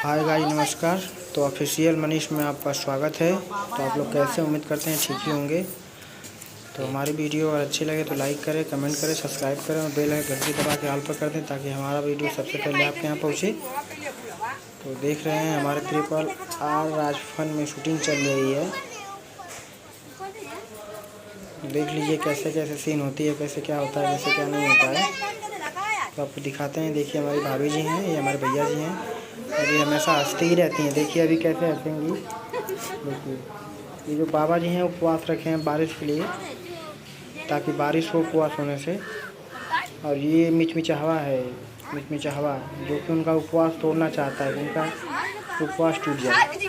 Hi guys, नमस्कार। तो official Manish में आपका स्वागत है। तो आप लोग कैसे, उम्मीद करते हैं ठीक ही होंगे। तो हमारी वीडियो अगर अच्छी लगे तो लाइक करें, कमेंट करें, सब्सक्राइब करें और बेल आइकन घंटी दबा के ऑल पर कर दें ताकि हमारा वीडियो सबसे पहले आपके यहाँ पहुँचे। तो देख रहे हैं हमारे RRR राजफन में शूटिंग चल रही है। देख लीजिए कैसे कैसे सीन होती है, कैसे क्या होता है, कैसे क्या नहीं होता है। तो आपको दिखाते हैं। देखिए हमारी भाभी जी हैं, ये हमारे भैया जी हैं और ये हमेशा हंसती ही रहती हैं। देखिए अभी कैसे हंसेंगी। देखिए ये जो बाबा जी हैं उपवास रखे हैं बारिश के लिए, ताकि बारिश हो उपवास होने से। और ये मिचमिचाहवा है, मिचमिचाहवा, जो कि उनका उपवास तोड़ना चाहता है, उनका उपवास टूट जाए।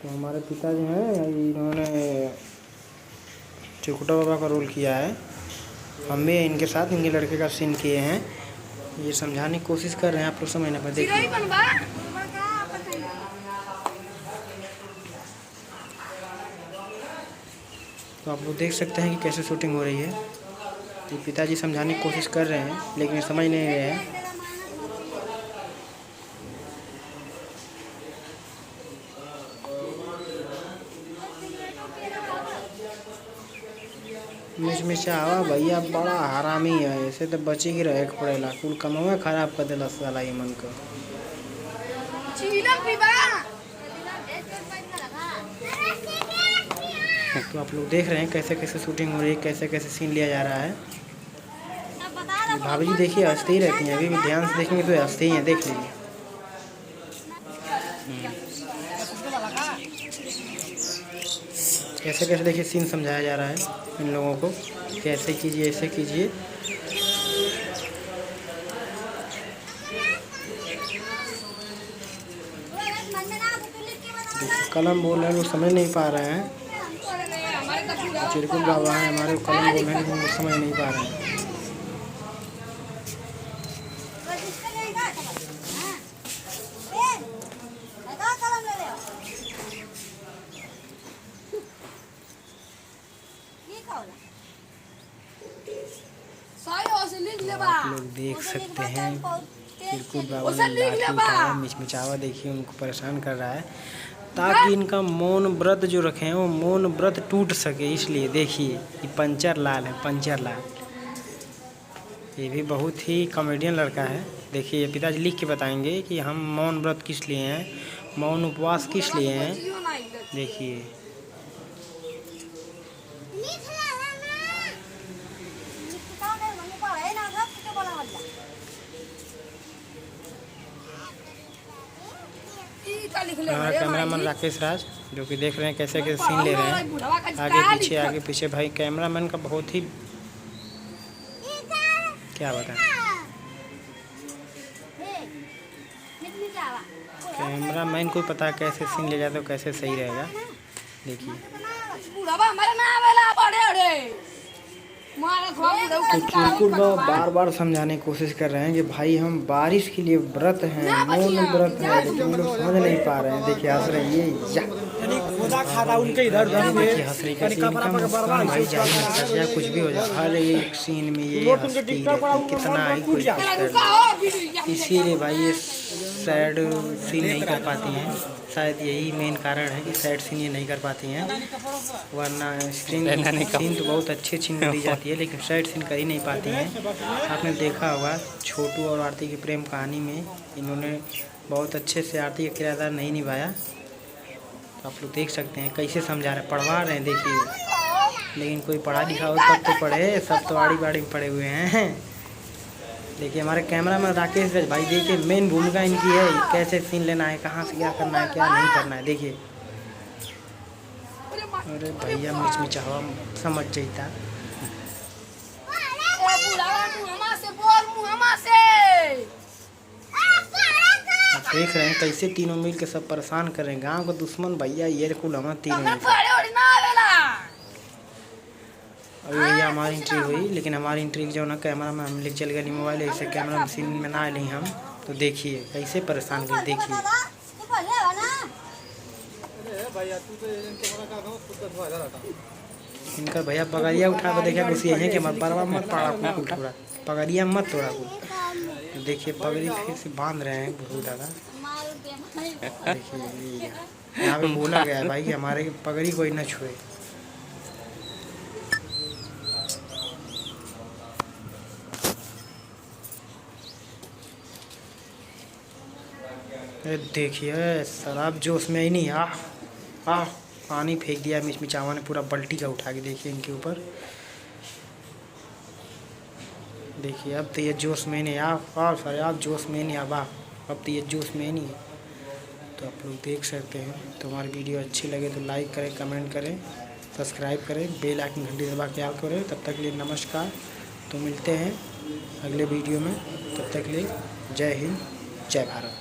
तो हमारे पिताजी हैं, इन्होंने चिकुटा बाबा का रोल किया है। हम भी इनके साथ इनके लड़के का सीन किए हैं। ये समझाने की कोशिश कर रहे हैं, आप लोग समझने पर। देखिए तो आप लोग देख सकते हैं कि कैसे शूटिंग हो रही है। तो पिताजी समझाने की कोशिश कर रहे हैं लेकिन ये समझ नहीं रहे हैं। मिचमिचावा भैया बड़ा हरामी है, ऐसे तो बची ही रहे पड़ेला। कुल कमवा खराब कर देला साला ये मन को। तो आप लोग देख रहे हैं कैसे कैसे शूटिंग हो रही है, कैसे कैसे सीन लिया जा रहा है। भाभी जी देखिए हंसती ही रहती हैं, अभी भी ध्यान से देखेंगे तो हंसती ही हैं। देख लीजिए कैसे कैसे, देखिए सीन समझाया जा रहा है इन लोगों को, कैसे कीजिए, ऐसे कीजिए। कलम बोल रहे हैं, वो समझ नहीं पा रहे हैं। चिरकुट बाबा हैं हमारे, कलम बोल रहे हैं लेकिन वो समझ नहीं पा रहे हैं। आप लोग देख सकते हैं चिरकुट बाबा ने लाठी उठाया, मिचमिचावा देखिए उनको परेशान कर रहा है, ताकि इनका मौन व्रत जो रखे हैं वो मौन व्रत टूट सके। इसलिए देखिए ये पंचर लाल है, पंचर लाल। ये भी बहुत ही कॉमेडियन लड़का है। देखिए पिताजी लिख के बताएंगे कि हम मौन व्रत किस लिए हैं, मौन उपवास किस लिए हैं। देखिए हमारा कैमरामैन राकेश राज, जो कि देख रहे हैं कैसे कैसे सीन ले रहे हैं, आगे पीछे भाई कैमरामैन का बहुत ही क्या बताएं। कैमरामैन को पता है कैसे सीन ले जाए तो कैसे सही रहेगा। देखिए तो चिरकुट बाबा बार बार समझाने की कोशिश कर रहे हैं कि भाई हम बारिश के लिए व्रत हैं, मौन व्रत है, लेकिन लोग समझ नहीं पा रहे हैं। देखिए हंस रहे हैं ये देखिए हंस रही कैसे, इनका मुस्कान भाई जारी नहीं सकता, या कुछ भी हो जाए हर एक सीन में ये हंसती रहती, कितना ही कोई कर। इसीलिए भाई ये सैड सीन नहीं कर पाती हैं, शायद यही मेन कारण है कि सैड सीन ये नहीं कर पाती हैं। वरना सीन तो बहुत अच्छी सीन दी जाती है, लेकिन सैड सीन कर ही नहीं पाती हैं। आपने देखा होगा छोटू और आरती की प्रेम कहानी में इन्होंने बहुत अच्छे से आरती का किरदार नहीं निभाया। तो आप लोग देख सकते हैं कैसे समझा रहे, पढ़वा रहे हैं। देखिए लेकिन कोई पढ़ा लिखा हो तब तो पढ़े, सब तो आड़ी बाड़ी में पढ़े हुए हैं। देखिए हमारे कैमरामैन राकेश भाई, देखिए मेन भूमिका इनकी है, कैसे सीन लेना है, कहाँ से क्या करना है, क्या नहीं करना है। देखिए अरे भैया मिचमिचावा समझ जाता। देख रहे हैं कैसे तीनों मिल के सब परेशान कर रहे हैं, गांव का दुश्मन भैया ये कुल हम तीनों। अभी भैया हमारी एंट्री हुई, लेकिन हमारी एंट्री जो ना कैमरा में हम ले चल गए मोबाइल, ऐसे कैमरा मशीन में ना आए हम। तो देखिए कैसे परेशान कर, देखिए इनका भैया पगड़िया उठा कर देखिए कुछ यही कि बरवा मत पड़ा कुछ थोड़ा पगड़िया मत तोड़ा कुछ। देखिए पगड़ी फिर से बांध रहे हैं बहुत ज़्यादा। देखिए यहाँ पे बोला गया है भाई कि हमारे पगड़ी कोई न छुए। देखिए शराब जोश में ही नहीं। आ पानी फेंक दिया मिचमिचावा ने पूरा बल्टी का उठा के। देखिए इनके ऊपर देखिए अब तो ये जोश में नहीं। शराब जोश में नहीं। अब तो ये जोश में नहीं है। तो आप लोग देख सकते हैं। तो हमारी वीडियो अच्छी लगे तो लाइक करें, कमेंट करें, सब्सक्राइब करें, बेल आइकन घंटी दबा के ऑल करें। तब तक के लिए नमस्कार। तो मिलते हैं अगले वीडियो में। तब तक के लिए जय हिंद, जय भारत।